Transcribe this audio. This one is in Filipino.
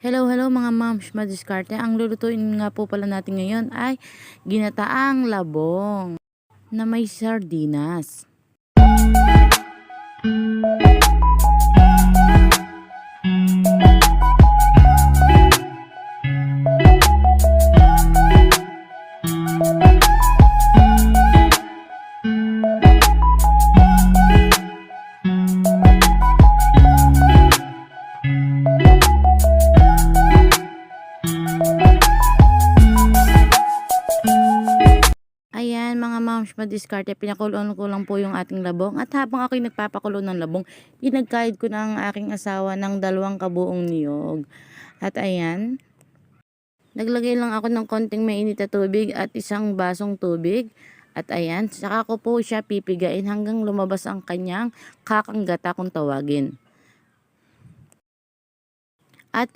Hello, hello mga moms, madiskarte. Ang lulutuin nga po pala natin ngayon ay ginataang labong na may sardinas. Ayan mga moms, madiskarte, pinakuloan ko lang po yung ating labong. At habang ako'y nagpapakulo ng labong, pinagkahid ko na ang aking asawa ng 2 kabuong niyog. At ayan, naglagay lang ako ng konting mainit na tubig at 1 basong tubig. At ayan, saka ko po siya pipigain hanggang lumabas ang kanyang kakanggata kung tawagin. At